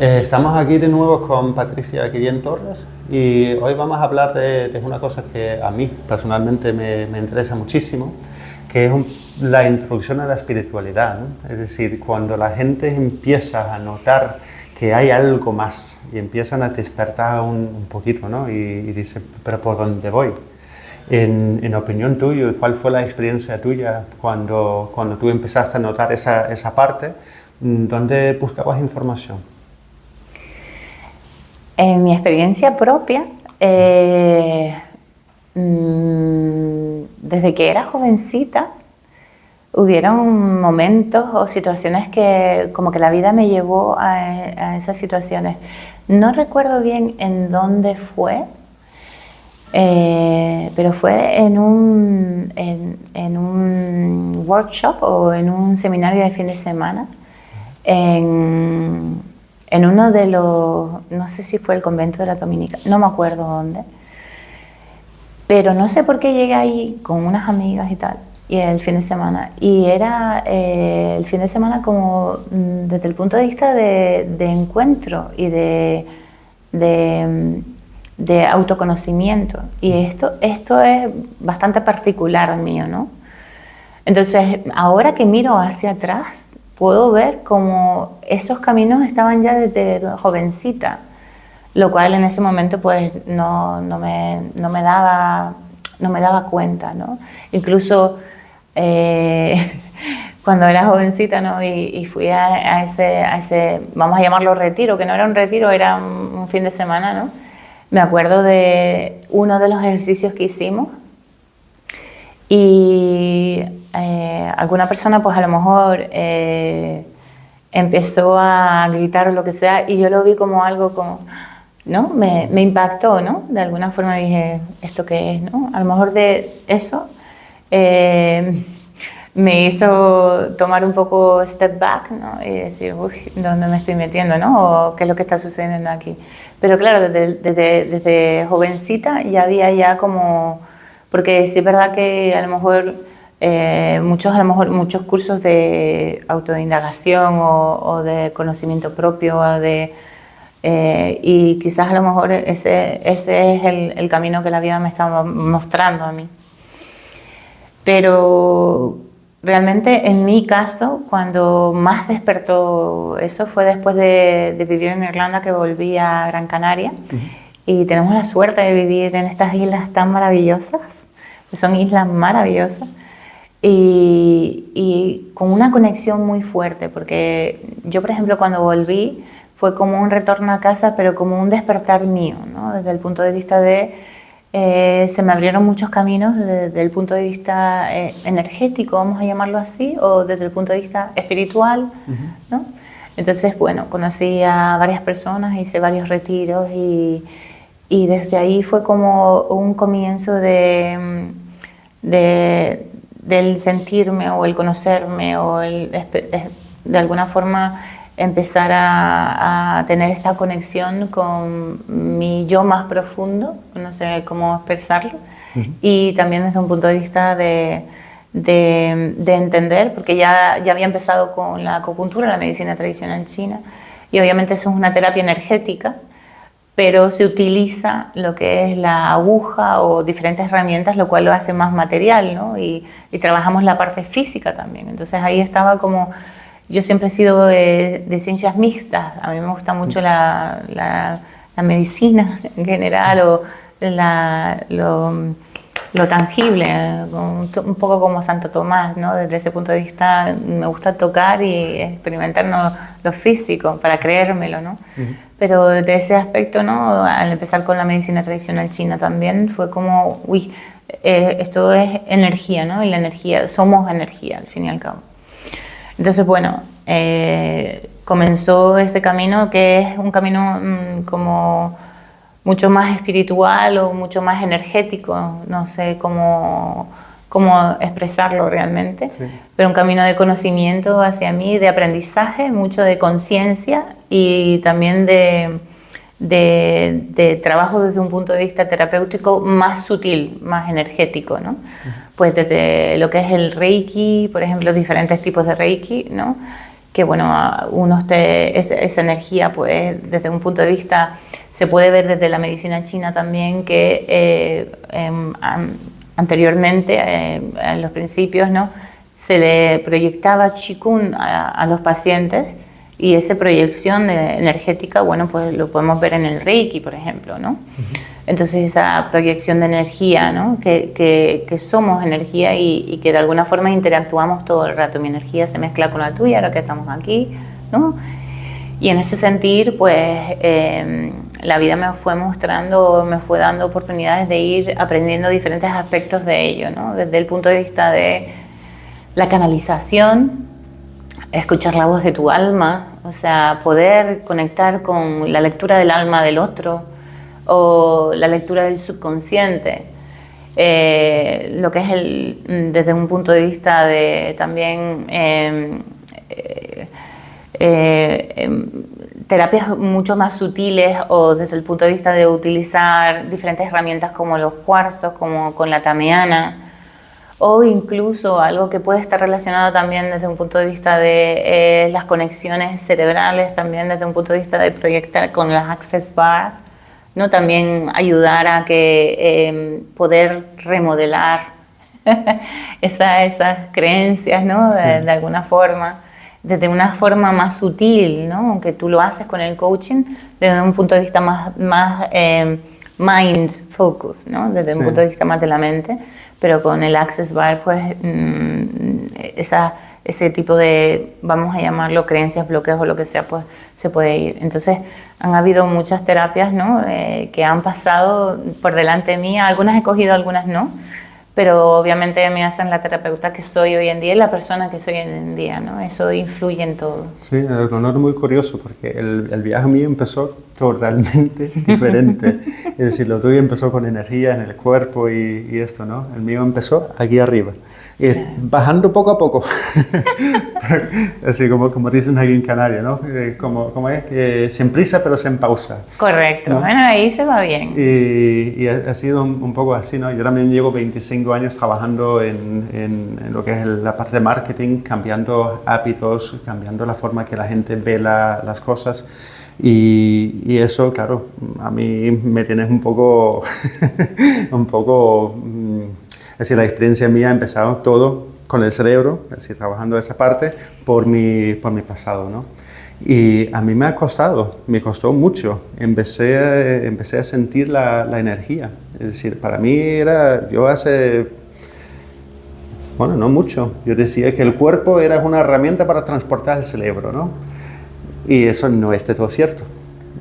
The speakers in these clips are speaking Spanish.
Estamos aquí de nuevo con Patricia Guillén Torres y hoy vamos a hablar de una cosa que a mí personalmente me interesa muchísimo, que es la introducción a la espiritualidad, ¿no? Es decir, cuando la gente empieza a notar que hay algo más y empiezan a despertar un poquito, ¿no? Y dice, pero ¿por dónde voy? En opinión tuya, ¿cuál fue la experiencia tuya cuando tú empezaste a notar esa parte? ¿Dónde buscabas información? En mi experiencia propia, desde que era jovencita, hubieron momentos o situaciones que como que la vida me llevó a esas situaciones. No recuerdo bien en dónde fue, pero fue en un workshop o en un seminario de fin de semana, en uno de los, no sé si fue el convento de la Dominica, no me acuerdo dónde, pero no sé por qué llegué ahí con unas amigas y tal, y el fin de semana, y era el fin de semana como desde el punto de vista de encuentro y de autoconocimiento, y esto es bastante particular mío, ¿no? Entonces, ahora que miro hacia atrás, puedo ver como esos caminos estaban ya desde jovencita, lo cual en ese momento pues no me daba cuenta, ¿no? Incluso cuando era jovencita, ¿no? y fui a ese, vamos a llamarlo retiro, que no era un retiro, era un fin de semana, ¿no? Me acuerdo de uno de los ejercicios que hicimos y alguna persona pues a lo mejor empezó a gritar o lo que sea y yo lo vi como algo como, ¿no? Me impactó, ¿no? De alguna forma dije, ¿esto qué es, no? A lo mejor de eso me hizo tomar un poco step back, ¿no? Y decir, uy, ¿dónde me estoy metiendo, no? O qué es lo que está sucediendo aquí. Pero claro, desde jovencita ya había ya como, porque sí es verdad que a lo mejor muchos cursos de autoindagación o de conocimiento propio y quizás a lo mejor ese es el camino que la vida me estaba mostrando a mí. Pero realmente en mi caso, cuando más despertó eso fue después de vivir en Irlanda, que volví a Gran Canaria. Y tenemos la suerte de vivir en estas islas tan maravillosas, que son islas maravillosas, y con una conexión muy fuerte, porque yo, por ejemplo, cuando volví fue como un retorno a casa, pero como un despertar mío, ¿no? Desde el punto de vista de se me abrieron muchos caminos desde el punto de vista energético, vamos a llamarlo así, o desde el punto de vista espiritual, ¿no? Entonces, bueno, conocí a varias personas, hice varios retiros y desde ahí fue como un comienzo del sentirme o el conocerme o de alguna forma empezar a tener esta conexión con mi yo más profundo, no sé cómo expresarlo, y también desde un punto de vista de entender, porque ya había empezado con la acupuntura, la medicina tradicional china, y obviamente eso es una terapia energética, pero se utiliza lo que es la aguja o diferentes herramientas, lo cual lo hace más material, ¿no? Y trabajamos la parte física también. Entonces ahí estaba como... Yo siempre he sido de ciencias mixtas, a mí me gusta mucho la medicina en general o lo tangible, un poco como Santo Tomás, ¿no? Desde ese punto de vista me gusta tocar y experimentar lo físico para creérmelo, ¿no? Pero desde ese aspecto, ¿no? Al empezar con la medicina tradicional china también fue como, uy, esto es energía, ¿no? Y la energía, somos energía al fin y al cabo. Entonces, bueno, comenzó ese camino que es un camino como mucho más espiritual o mucho más energético, no sé cómo expresarlo realmente, sí. Pero un camino de conocimiento hacia mí, de aprendizaje, mucho de conciencia y también de trabajo desde un punto de vista terapéutico más sutil, más energético, ¿no? Pues desde lo que es el Reiki, por ejemplo, diferentes tipos de Reiki, ¿no? que bueno, esa energía, pues desde un punto de vista, se puede ver desde la medicina china también, que anteriormente, en los principios, ¿no?, se le proyectaba Qigong a los pacientes, y esa proyección energética, bueno, pues lo podemos ver en el Reiki, por ejemplo, ¿no? Entonces esa proyección de energía, ¿no?, que somos energía y que de alguna forma interactuamos todo el rato. Mi energía se mezcla con la tuya ahora que estamos aquí, ¿no? Y en ese sentir, pues la vida me fue mostrando, me fue dando oportunidades de ir aprendiendo diferentes aspectos de ello, ¿no? Desde el punto de vista de la canalización, escuchar la voz de tu alma, o sea, poder conectar con la lectura del alma del otro o la lectura del subconsciente. Lo que es desde un punto de vista de también terapias mucho más sutiles, o desde el punto de vista de utilizar diferentes herramientas como los cuarzos, como con la tamiana, o incluso algo que puede estar relacionado también desde un punto de vista de las conexiones cerebrales, también desde un punto de vista de proyectar con las Access Bar, ¿no? También ayudar a que poder remodelar esas creencias, ¿no? Sí. De alguna forma, desde una forma más sutil, ¿no? Aunque tú lo haces con el coaching desde un punto de vista más mind focus, ¿no? Desde un punto de vista más de la mente. Pero con el Access Bar, pues ese tipo de, vamos a llamarlo creencias, bloqueos o lo que sea, pues se puede ir. Entonces han habido muchas terapias, ¿no?, que han pasado por delante mía. Algunas he cogido, algunas no, pero obviamente me hacen la terapeuta que soy hoy en día y la persona que soy hoy en día, ¿no? Eso influye en todo. Sí, el honor es muy curioso porque el viaje mío empezó totalmente diferente. Es decir, lo tuyo empezó con energía en el cuerpo y esto, ¿no? El mío empezó aquí arriba, y bajando poco a poco. Así como dicen aquí en Canarias, ¿no? Como es que sin prisa pero sin pausa. Correcto, ¿no? Bueno, ahí se va bien. Y ha sido un poco así, ¿no? Yo también llevo 25 años trabajando en lo que es la parte de marketing, cambiando hábitos, cambiando la forma que la gente ve las cosas. Y eso, claro, a mí me tienes un poco, es decir, la experiencia mía ha empezado todo con el cerebro, es decir, trabajando esa parte por mi pasado, ¿no? Y a mí me costó mucho, empecé a sentir la energía, es decir, para mí bueno, no mucho, yo decía que el cuerpo era una herramienta para transportar el cerebro, ¿no? Y eso no es de todo cierto.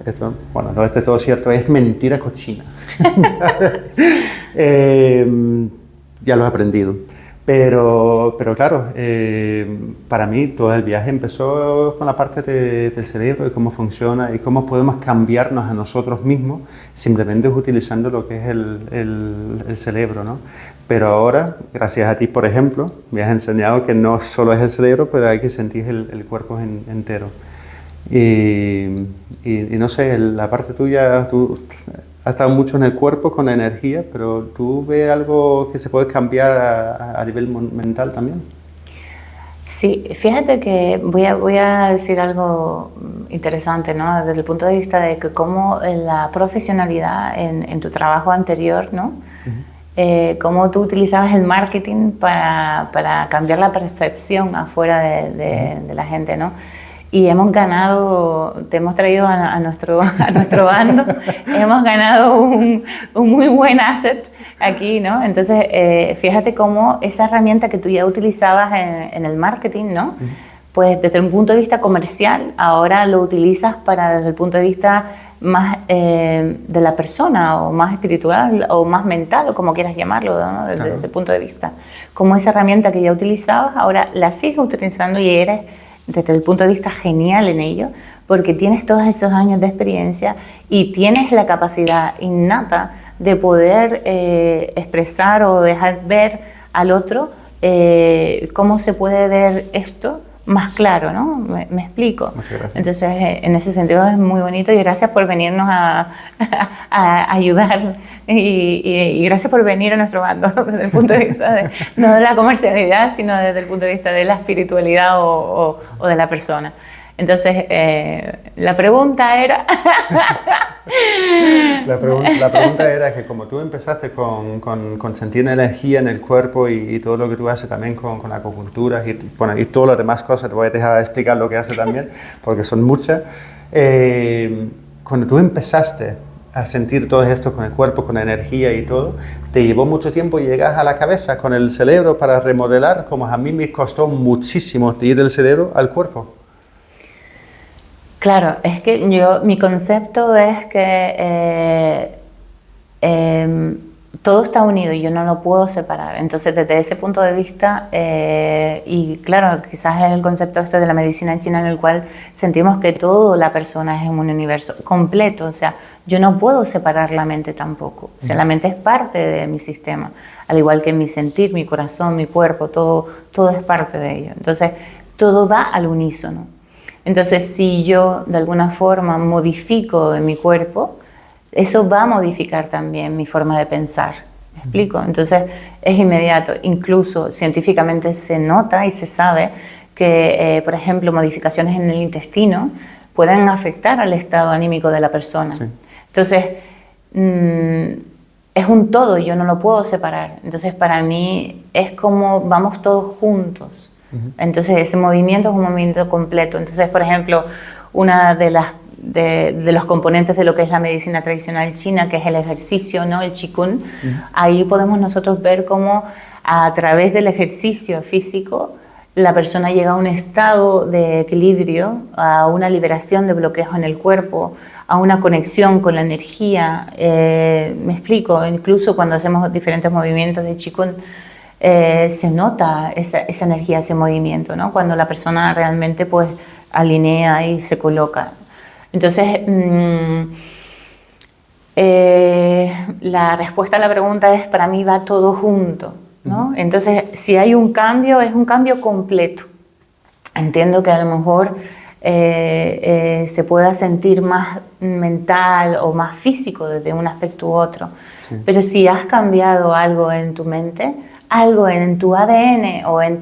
No es de todo cierto, es mentira cochina. Ya lo he aprendido. Pero claro, para mí todo el viaje empezó con la parte del cerebro y cómo funciona y cómo podemos cambiarnos a nosotros mismos simplemente utilizando lo que es el cerebro, ¿no? Pero ahora, gracias a ti, por ejemplo, me has enseñado que no solo es el cerebro, pero hay que sentir el cuerpo entero. Y no sé, la parte tuya, tú has estado mucho en el cuerpo con la energía, pero ¿tú ves algo que se puede cambiar a nivel mental también? Sí, fíjate que voy a decir algo interesante, ¿no? Desde el punto de vista de que cómo la profesionalidad en tu trabajo anterior, ¿no? Cómo tú utilizabas el marketing para cambiar la percepción afuera de la gente, ¿no? Y hemos ganado, te hemos traído a nuestro bando, hemos ganado un muy buen asset aquí, ¿no? Entonces, fíjate cómo esa herramienta que tú ya utilizabas en el marketing, ¿no? Pues desde un punto de vista comercial, ahora lo utilizas desde el punto de vista más de la persona, o más espiritual, o más mental, o como quieras llamarlo, ¿no? Desde ese punto de vista. Como esa herramienta que ya utilizabas, ahora la sigues utilizando y eres, desde el punto de vista, genial en ello, porque tienes todos esos años de experiencia y tienes la capacidad innata de poder expresar o dejar ver al otro cómo se puede ver esto más claro, ¿no? Me explico. Muchas gracias. Entonces, en ese sentido es muy bonito y gracias por venirnos a ayudar y gracias por venir a nuestro bando desde el punto de vista no de la comercialidad, sino desde el punto de vista de la espiritualidad o de la persona. Entonces, la pregunta era... La pregunta era que como tú empezaste con sentir energía en el cuerpo y todo lo que tú haces también con la acupuntura y, bueno, y todas las demás cosas, te voy a dejar explicar lo que haces también, porque son muchas. Cuando tú empezaste a sentir todo esto con el cuerpo, con energía y todo, ¿te llevó mucho tiempo llegar a la cabeza con el cerebro para remodelar? Como a mí me costó muchísimo ir del cerebro al cuerpo. Claro, es que mi concepto es que todo está unido y yo no lo puedo separar. Entonces, desde ese punto de vista, y claro, quizás es el concepto este de la medicina china en el cual sentimos que toda la persona es un universo completo. O sea, yo no puedo separar la mente tampoco. O sea, la mente es parte de mi sistema, al igual que mi sentir, mi corazón, mi cuerpo, todo es parte de ello. Entonces, todo va al unísono. Entonces, si yo de alguna forma modifico en mi cuerpo, eso va a modificar también mi forma de pensar. ¿Me explico? Entonces, es inmediato. Incluso científicamente se nota y se sabe que, por ejemplo, modificaciones en el intestino pueden afectar al estado anímico de la persona. Sí. Entonces, es un todo, yo no lo puedo separar. Entonces, para mí es como vamos todos juntos. Entonces ese movimiento es un movimiento completo. Entonces, por ejemplo, una de los componentes de lo que es la medicina tradicional china, que es el ejercicio, ¿no? El Qigong, ahí podemos nosotros ver cómo a través del ejercicio físico la persona llega a un estado de equilibrio, a una liberación de bloqueos en el cuerpo, a una conexión con la energía. Me explico, incluso cuando hacemos diferentes movimientos de Qigong, se nota esa energía, ese movimiento, ¿no? Cuando la persona realmente pues alinea y se coloca. Entonces, la respuesta a la pregunta es, para mí va todo junto, ¿no? Entonces, si hay un cambio, es un cambio completo. Entiendo que a lo mejor se pueda sentir más mental o más físico desde un aspecto u otro, sí. Pero si has cambiado algo en tu mente, algo en tu ADN o en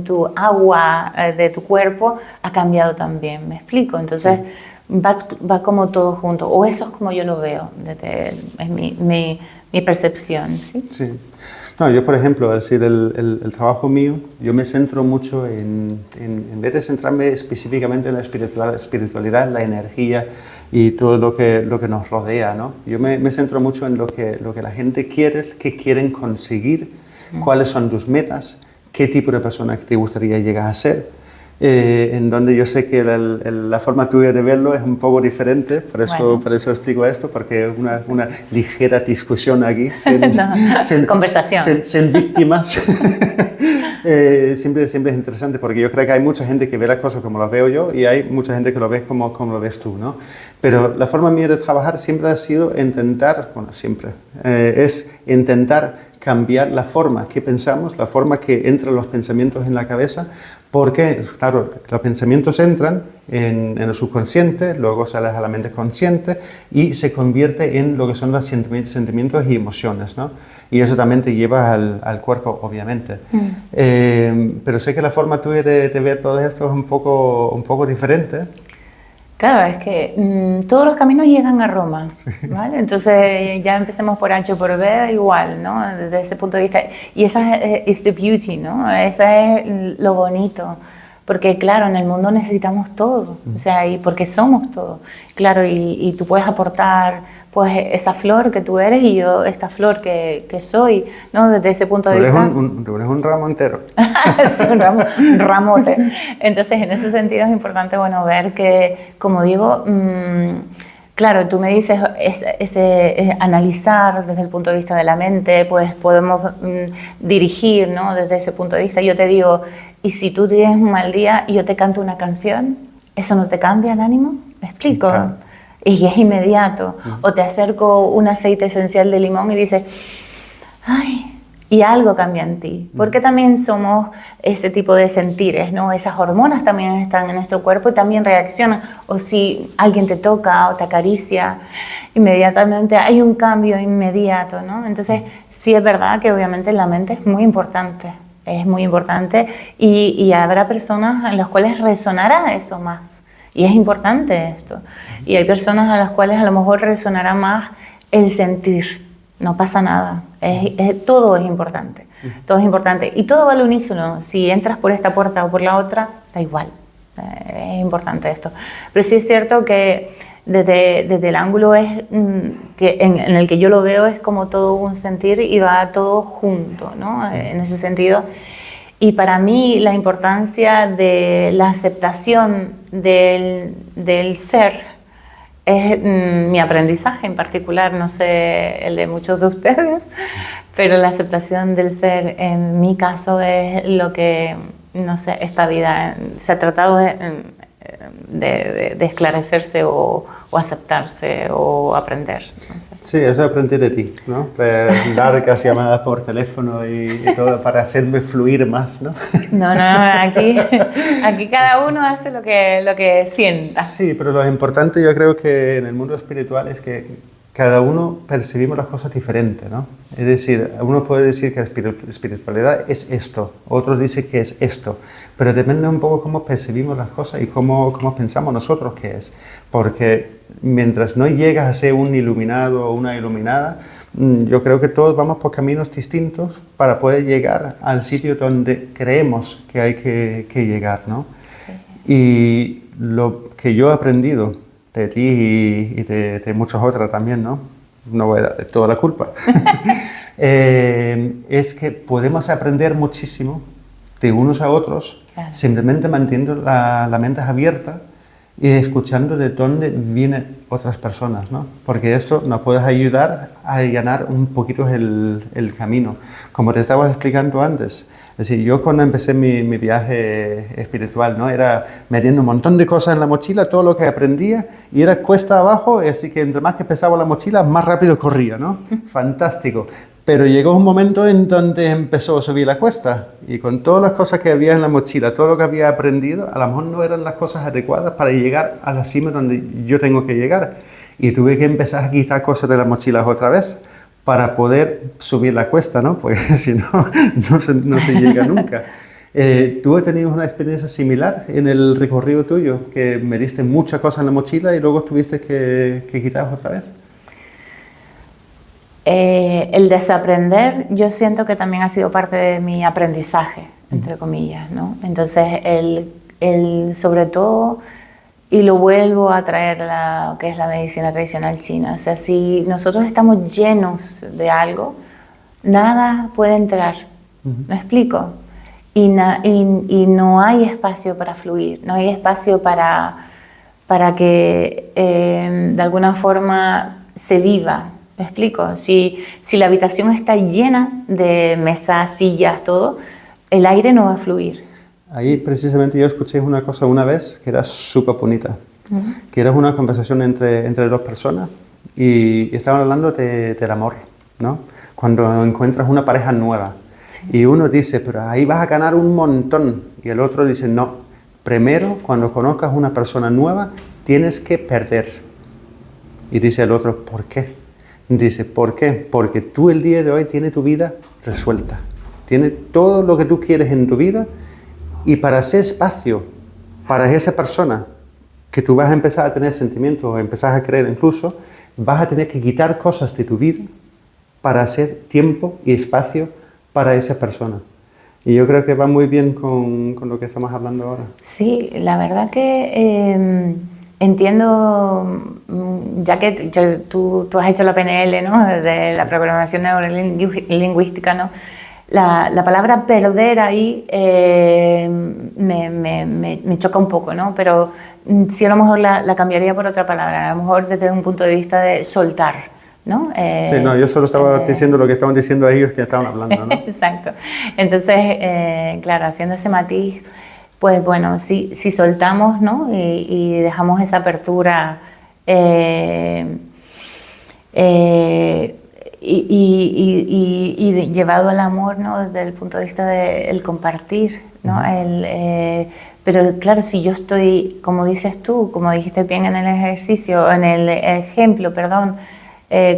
tu agua de tu cuerpo ha cambiado también, ¿me explico? Entonces sí. va como todo junto, o eso es como yo lo veo, es mi percepción. ¿Sí? Sí. No, yo, por ejemplo, es decir, el trabajo mío, yo me centro mucho en vez de centrarme específicamente en la espiritualidad, la energía y todo lo que nos rodea, ¿no? Yo me centro mucho en lo que la gente quiere, qué quieren conseguir, cuáles son tus metas, qué tipo de persona te gustaría llegar a ser, en donde yo sé que la forma tuya de verlo es un poco diferente, por eso explico esto, porque es una ligera discusión aquí, conversación. Sin víctimas. Siempre es interesante, porque yo creo que hay mucha gente que ve las cosas como las veo yo y hay mucha gente que lo ve como lo ves tú, ¿no? Pero la forma mía de trabajar siempre ha sido es intentar cambiar la forma que pensamos, la forma que entran los pensamientos en la cabeza, porque, claro, los pensamientos entran en el subconsciente, luego salen a la mente consciente y se convierte en lo que son los sentimientos y emociones, ¿no? Y eso también te lleva al cuerpo, obviamente. Pero sé que la forma tuya de ver todo esto es un poco diferente. Claro, es que todos los caminos llegan a Roma, ¿vale? Entonces ya empecemos por H o por B, igual, ¿no? Desde ese punto de vista. Y esa es the beauty, ¿no? Esa es lo bonito. Porque, claro, en el mundo necesitamos todo, o sea, y porque somos todo. Claro, y tú puedes aportar pues esa flor que tú eres y yo esta flor que soy, ¿no? Desde ese punto de vista. Tú eres un ramo entero. Sí, un ramote. Entonces, en ese sentido es importante, bueno, ver que, como digo, claro, tú me dices analizar desde el punto de vista de la mente, pues podemos dirigir, ¿no? Desde ese punto de vista. Yo te digo, ¿y si tú tienes un mal día y yo te canto una canción, eso no te cambia el ánimo? ¿Me explico? Claro. Y es inmediato. O te acerco un aceite esencial de limón y dices, ay, y algo cambia en ti, porque también somos ese tipo de sentires, ¿no? Esas hormonas también están en nuestro cuerpo y también reaccionan. O si alguien te toca o te acaricia, inmediatamente hay un cambio inmediato, ¿no? Entonces, sí es verdad que obviamente la mente es muy importante y habrá personas en las cuales resonará eso más. Y es importante esto. Y hay personas a las cuales a lo mejor resonará más el sentir. No pasa nada. Todo es importante. Todo es importante. Y todo va al unísono. Si entras por esta puerta o por la otra, da igual. Es importante esto. Pero sí es cierto que desde el ángulo que en el que yo lo veo es como todo un sentir y va todo junto, ¿no? En ese sentido. Y para mí la importancia de la aceptación del ser es mi aprendizaje en particular, no sé el de muchos de ustedes, pero la aceptación del ser en mi caso es lo que, no sé, esta vida se ha tratado de esclarecerse o aceptarse o aprender. No sé. Sí, eso aprendí de ti, ¿no? Largas llamadas por teléfono y todo para hacerme fluir más, ¿no? No, aquí cada uno hace lo que sienta. Sí, pero lo importante yo creo que en el mundo espiritual es que cada uno percibimos las cosas diferentes, ¿no? Es decir, uno puede decir que la espiritualidad es esto, otros dicen que es esto, pero depende un poco cómo percibimos las cosas y cómo pensamos nosotros que es, porque mientras no llegas a ser un iluminado o una iluminada, yo creo que todos vamos por caminos distintos para poder llegar al sitio donde creemos que hay que llegar, ¿no? Sí. Y lo que yo he aprendido de ti y de muchas otras también, ¿no? No voy a dar toda la culpa. Es que podemos aprender muchísimo de unos a otros, claro, simplemente manteniendo la mente abierta y escuchando de dónde vienen otras personas, ¿no? Porque esto nos puede ayudar a allanar un poquito el camino. Como te estaba explicando antes, es decir, yo cuando empecé mi viaje espiritual, ¿no? Era metiendo un montón de cosas en la mochila, todo lo que aprendía, y era cuesta abajo, así que entre más que pesaba la mochila, más rápido corría, ¿no? Fantástico. Pero llegó un momento en donde empezó a subir la cuesta y con todas las cosas que había en la mochila, todo lo que había aprendido, a lo mejor no eran las cosas adecuadas para llegar a la cima donde yo tengo que llegar. Y tuve que empezar a quitar cosas de las mochilas otra vez para poder subir la cuesta, ¿no? Porque si no, no se llega nunca. ¿Tú has tenido una experiencia similar en el recorrido tuyo? Que me diste muchas cosas en la mochila y luego tuviste que quitarlas otra vez. El desaprender, yo siento que también ha sido parte de mi aprendizaje, entre comillas, ¿no? Entonces, sobre todo, y lo vuelvo a traer lo que es la medicina tradicional china, o sea, si nosotros estamos llenos de algo, nada puede entrar, ¿me explico? Y no hay espacio para fluir, no hay espacio para que de alguna forma se viva. ¿Me explico? Si la habitación está llena de mesas, sillas, todo, el aire no va a fluir. Ahí precisamente yo escuché una cosa una vez que era súper bonita, que era una conversación entre dos personas y estaban hablando del amor, ¿no? Cuando encuentras una pareja nueva, sí, y uno dice, pero ahí vas a ganar un montón, y el otro dice, no, primero cuando conozcas una persona nueva tienes que perder. Y dice el otro, ¿por qué? Dice, ¿por qué? Porque tú el día de hoy tienes tu vida resuelta. Tienes todo lo que tú quieres en tu vida y para hacer espacio para esa persona que tú vas a empezar a tener sentimientos o empezar a creer incluso, vas a tener que quitar cosas de tu vida para hacer tiempo y espacio para esa persona. Y yo creo que va muy bien con lo que estamos hablando ahora. Sí, la verdad que entiendo, ya que tú has hecho la PNL, ¿no? De la programación neurolingüística, ¿no? La palabra perder ahí me choca un poco, ¿no? Pero sí, a lo mejor la cambiaría por otra palabra, a lo mejor desde un punto de vista de soltar, ¿no? Sí, no, yo solo estaba diciendo lo que estaban diciendo ellos que estaban hablando, ¿no? Exacto. Entonces, claro, haciendo ese matiz, pues bueno, si soltamos, ¿no? Y dejamos esa apertura, llevado al amor, ¿no? Desde el punto de vista del compartir, ¿no? Pero claro, si yo estoy, como dices tú, como dijiste bien en el ejercicio, en el ejemplo, perdón,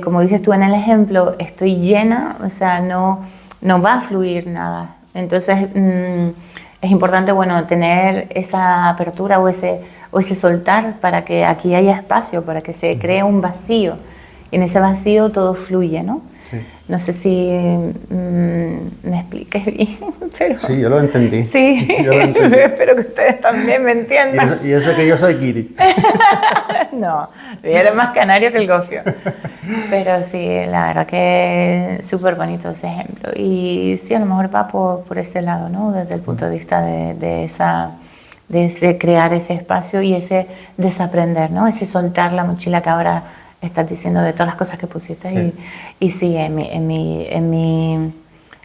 como dices tú en el ejemplo, estoy llena, o sea, no va a fluir nada. Entonces, es importante, bueno, tener esa apertura o ese soltar para que aquí haya espacio, para que se cree un vacío. Y en ese vacío todo fluye, ¿no? Sí. No sé si me expliqué bien, pero... Sí, yo lo entendí. Sí, yo lo entendí. Espero que ustedes también me entiendan. Y eso que yo soy guiri. No, eres más canario que el gofio. Pero sí, la verdad que es súper bonito ese ejemplo. Y sí, a lo mejor va por ese lado, ¿no? Desde el punto de vista de ese crear ese espacio y ese desaprender, ¿no? Ese soltar la mochila que ahora estás diciendo de todas las cosas que pusiste. Sí. Y sí, en mi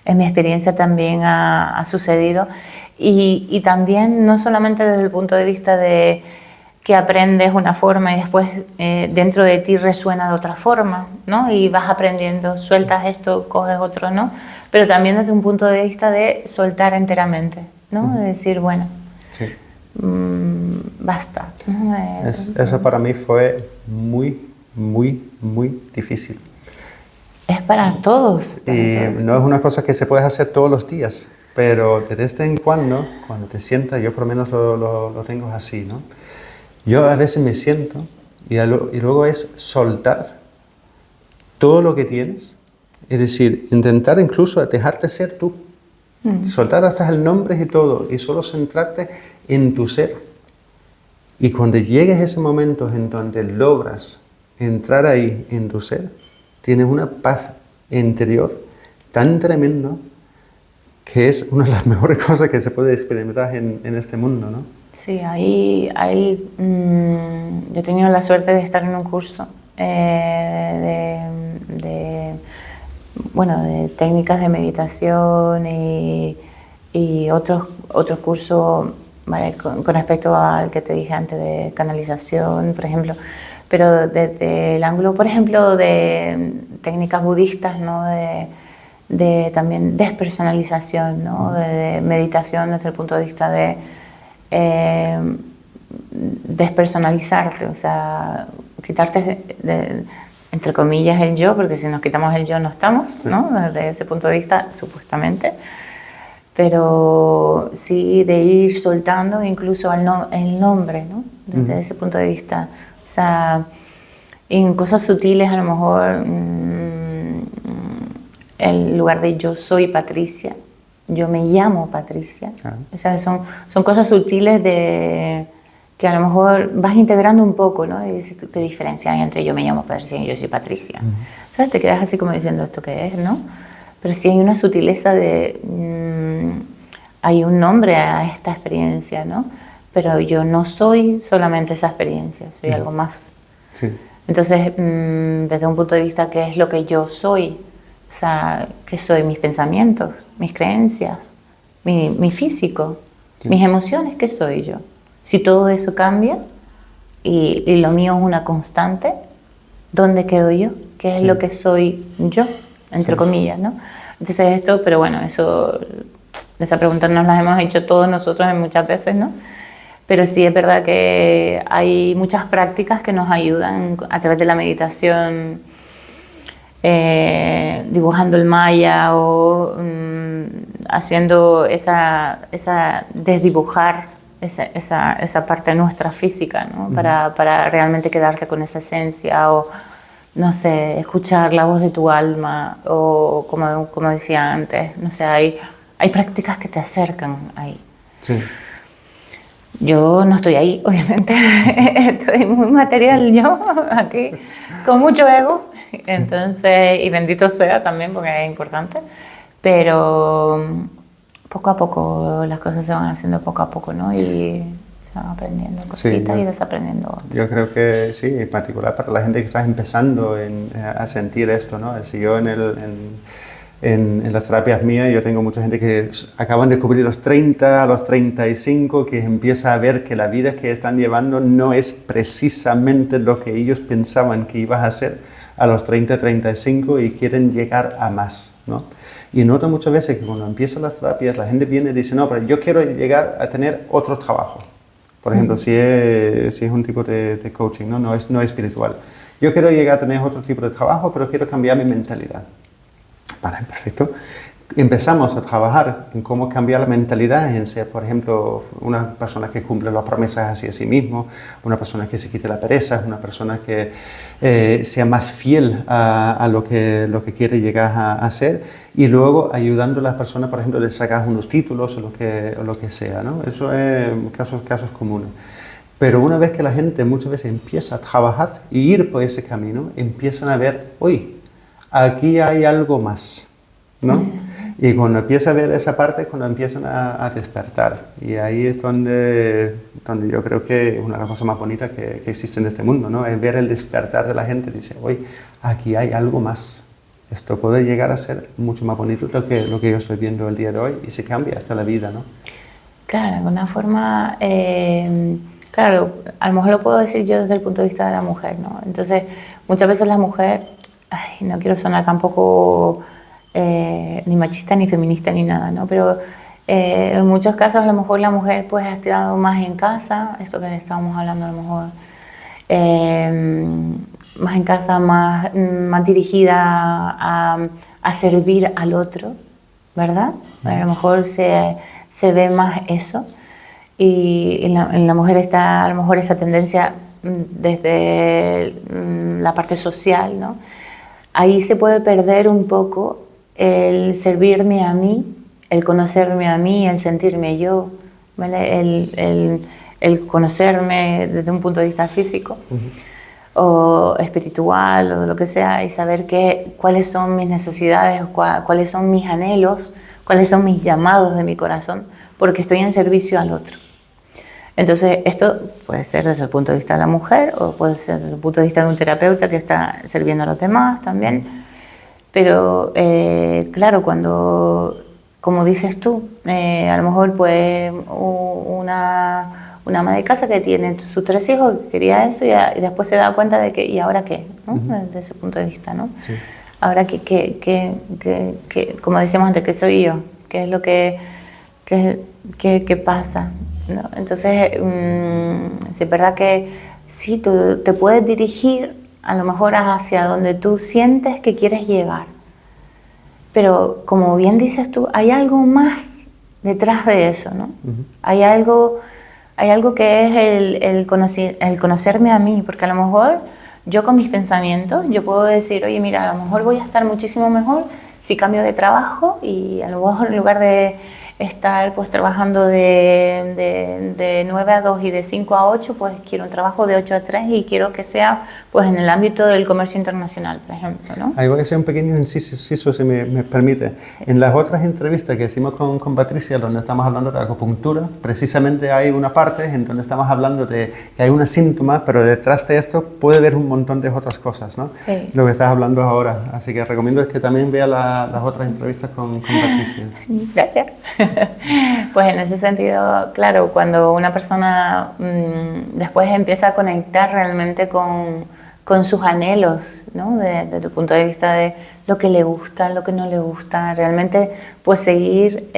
experiencia también ha sucedido. Y también no solamente desde el punto de vista de que aprendes una forma y después dentro de ti resuena de otra forma, ¿no? Y vas aprendiendo, sueltas esto, coges otro, ¿no? Pero también desde un punto de vista de soltar enteramente, ¿no? De decir, bueno, sí. Basta, ¿no? Eso para mí fue muy difícil. Es para todos. No es una cosa que se puede hacer todos los días, pero de vez en cuando te sientas, yo por lo menos lo tengo así, ¿no? Yo a veces me siento y luego es soltar todo lo que tienes, es decir, intentar incluso dejarte ser tú, soltar hasta el nombre y todo, y solo centrarte en tu ser. Y cuando llegues a ese momento en donde logras entrar ahí en tu ser, tienes una paz interior tan tremenda que es una de las mejores cosas que se puede experimentar en este mundo, ¿no? Sí, ahí yo he tenido la suerte de estar en un curso de técnicas de meditación y otros cursos, ¿vale? Con respecto al que te dije antes de canalización, por ejemplo, pero desde el ángulo, por ejemplo, de técnicas budistas, ¿no? De también despersonalización, ¿no? De meditación desde el punto de vista de despersonalizarte, o sea, quitarte entre comillas el yo, porque si nos quitamos el yo no estamos, sí, ¿no? Desde ese punto de vista, supuestamente, pero sí de ir soltando incluso el nombre, ¿no? Desde ese punto de vista, o sea, en cosas sutiles a lo mejor en lugar de yo soy Patricia, yo me llamo Patricia. O sea, son cosas sutiles que a lo mejor vas integrando un poco, ¿no? Y dices, ¿qué diferencia hay entre yo me llamo Patricia y yo soy Patricia? ¿Sabes? Te quedas así como diciendo, ¿esto qué es, no? Pero sí hay una sutileza de... hay un nombre a esta experiencia, ¿no? Pero yo no soy solamente esa experiencia, soy algo más. Sí. Entonces, desde un punto de vista, ¿qué es lo que yo soy? O sea, ¿qué soy? Mis pensamientos, mis creencias, mi físico, sí, mis emociones, ¿qué soy yo? Si todo eso cambia y lo mío es una constante, ¿dónde quedo yo? ¿Qué es lo que soy yo? Entre comillas, ¿no? Entonces esto, pero bueno, esa pregunta nos la hemos hecho todos nosotros muchas veces, ¿no? Pero sí es verdad que hay muchas prácticas que nos ayudan a través de la meditación, dibujando el maya o haciendo desdibujar esa parte nuestra física, ¿no? Para realmente quedarte con esa esencia o, no sé, escuchar la voz de tu alma o como decía antes, no sé, hay prácticas que te acercan ahí. Sí. Yo no estoy ahí, obviamente, estoy muy material yo, aquí, con mucho ego. Entonces, y bendito sea también porque es importante, pero poco a poco las cosas se van haciendo poco a poco, ¿no? Y se van aprendiendo cositas y desaprendiendo. Yo creo que sí, en particular para la gente que está empezando a sentir esto, ¿no? Si yo en las terapias mías, yo tengo mucha gente que acaban de descubrir los 30, a los 35, que empieza a ver que la vida que están llevando no es precisamente lo que ellos pensaban que iba a ser a los 30, 35 y quieren llegar a más, ¿no? Y noto muchas veces que cuando empiezan las terapias la gente viene y dice, no, pero yo quiero llegar a tener otro trabajo. Por ejemplo, si es un tipo de coaching, ¿no? No es espiritual. Yo quiero llegar a tener otro tipo de trabajo, pero quiero cambiar mi mentalidad. Vale, perfecto. Empezamos a trabajar en cómo cambiar la mentalidad, en ser, por ejemplo, una persona que cumple las promesas hacia sí mismo, una persona que se quite la pereza, una persona que sea más fiel a lo que quiere llegar a ser, y luego ayudando a las personas, por ejemplo, de sacar unos títulos o lo que sea, ¿no? Eso es casos comunes. Pero una vez que la gente muchas veces empieza a trabajar y ir por ese camino, empiezan a ver, uy, aquí hay algo más, ¿no? Y cuando empieza a ver esa parte, cuando empiezan a despertar. Y ahí es donde yo creo que es una de las cosas más bonitas que existe en este mundo, ¿no? Es ver el despertar de la gente y dice, oye, aquí hay algo más. Esto puede llegar a ser mucho más bonito de lo que yo estoy viendo el día de hoy y se cambia hasta la vida, ¿no? Claro, de alguna forma, claro, a lo mejor lo puedo decir yo desde el punto de vista de la mujer, ¿no? Entonces, muchas veces la mujer, no quiero sonar tampoco ni machista, ni feminista, ni nada, ¿no? Pero en muchos casos a lo mejor la mujer pues ha estado más en casa, esto que estábamos hablando a lo mejor, más en casa, más dirigida a servir al otro, ¿verdad? A lo mejor se ve más eso, y en la mujer está a lo mejor esa tendencia desde la parte social, ¿no? Ahí se puede perder un poco el servirme a mí, el conocerme a mí, el sentirme yo, ¿vale? El conocerme desde un punto de vista físico o espiritual o lo que sea, y saber cuáles son mis necesidades, cuáles son mis anhelos, cuáles son mis llamados de mi corazón, porque estoy en servicio al otro. Entonces, esto puede ser desde el punto de vista de la mujer o puede ser desde el punto de vista de un terapeuta que está sirviendo a los demás también. Pero, claro, cuando, como dices tú, a lo mejor pues una ama de casa que tiene sus 3 hijos, quería eso y después se da cuenta de que, ¿y ahora qué? ¿No? Desde ese punto de vista, ¿no? Sí. Ahora, como decíamos antes, ¿qué soy yo? ¿Qué es lo que pasa? ¿No? Entonces, sí, es verdad que sí, tú te puedes dirigir a lo mejor hacia donde tú sientes que quieres llegar, pero como bien dices tú, hay algo más detrás de eso, ¿no? Hay algo que es el conocerme a mí, porque a lo mejor yo con mis pensamientos, yo puedo decir, oye, mira, a lo mejor voy a estar muchísimo mejor si cambio de trabajo, y a lo mejor en lugar de estar pues trabajando de 9 a 2 y de 5 a 8, pues quiero un trabajo de 8 a 3 y quiero que sea pues en el ámbito del comercio internacional, por ejemplo, ¿no? Ahí voy a hacer un pequeño inciso, si me permite. En las otras entrevistas que hicimos con Patricia, donde estamos hablando de acupuntura, precisamente hay una parte en donde estamos hablando de que hay unos síntomas, pero detrás de esto puede haber un montón de otras cosas, ¿no? Sí. Lo que estás hablando ahora. Así que recomiendo que también vea las otras entrevistas con Patricia. Gracias. Pues en ese sentido, claro, cuando una persona después empieza a conectar realmente con sus anhelos, ¿no? Desde el punto de vista de lo que le gusta, lo que no le gusta, realmente pues seguir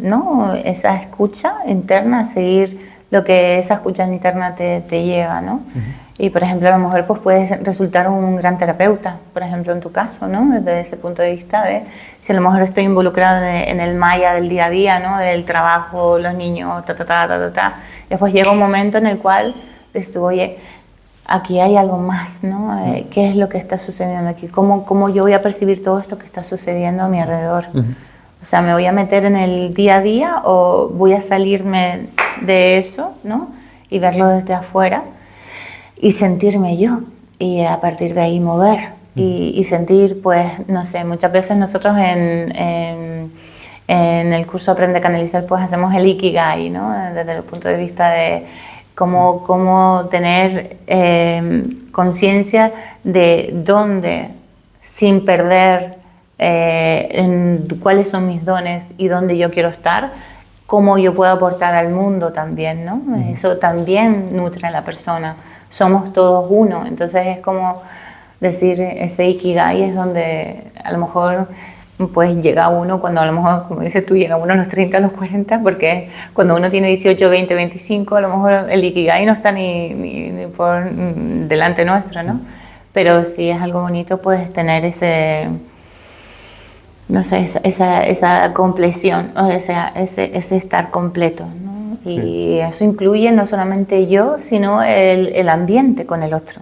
¿no? esa escucha interna, seguir lo que esa escucha interna te lleva, ¿no? Y por ejemplo, a lo mejor pues puedes resultar un gran terapeuta, por ejemplo en tu caso, ¿no? Desde ese punto de vista de si a lo mejor estoy involucrado en el maya del día a día, ¿no? Del trabajo, los niños, después llega un momento en el cual dices, oye, aquí hay algo más, ¿no? ¿Qué es lo que está sucediendo aquí? ¿Cómo yo voy a percibir todo esto que está sucediendo a mi alrededor? O sea, ¿me voy a meter en el día a día o voy a salirme de eso, ¿no? Y verlo desde afuera y sentirme yo, y a partir de ahí mover y sentir, pues, no sé, muchas veces nosotros en el curso Aprende a Canalizar pues hacemos el Ikigai, ¿no? Desde el punto de vista de cómo tener conciencia de dónde, sin perder cuáles son mis dones y dónde yo quiero estar, cómo yo puedo aportar al mundo también, ¿no? Eso también nutre a la persona. Somos todos uno, entonces es como decir, ese Ikigai es donde a lo mejor pues llega uno cuando a lo mejor, como dices tú, llega uno a los 30, a los 40, porque cuando uno tiene 18, 20, 25, a lo mejor el Ikigai no está ni por delante nuestro, ¿no? Pero sí es algo bonito, pues, tener ese, no sé, esa compleción, o sea, ese estar completo, ¿no? Y sí, eso incluye no solamente yo, sino el ambiente con el otro.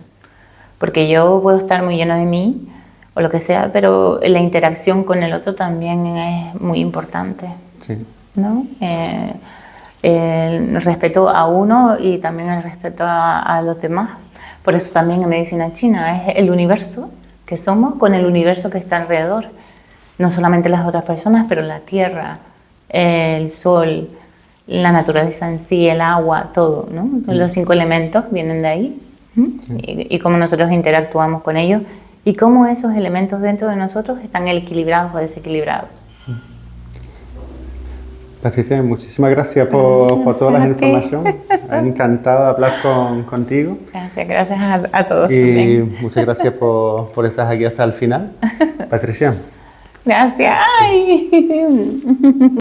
Porque yo puedo estar muy lleno de mí, o lo que sea, pero la interacción con el otro también es muy importante, sí, ¿no? El respeto a uno y también el respeto a los demás. Por eso también en medicina china es el universo que somos con el universo que está alrededor. No solamente las otras personas, pero la tierra, el sol, la naturaleza en sí, el agua, todo, ¿no? Los 5 elementos vienen de ahí. Y cómo nosotros interactuamos con ellos y cómo esos elementos dentro de nosotros están equilibrados o desequilibrados. Patricia, muchísimas gracias por toda la información. Me ha encantado hablar contigo. Gracias a todos. Y también. muchas gracias por estar aquí hasta el final. Patricia. Gracias. Ay.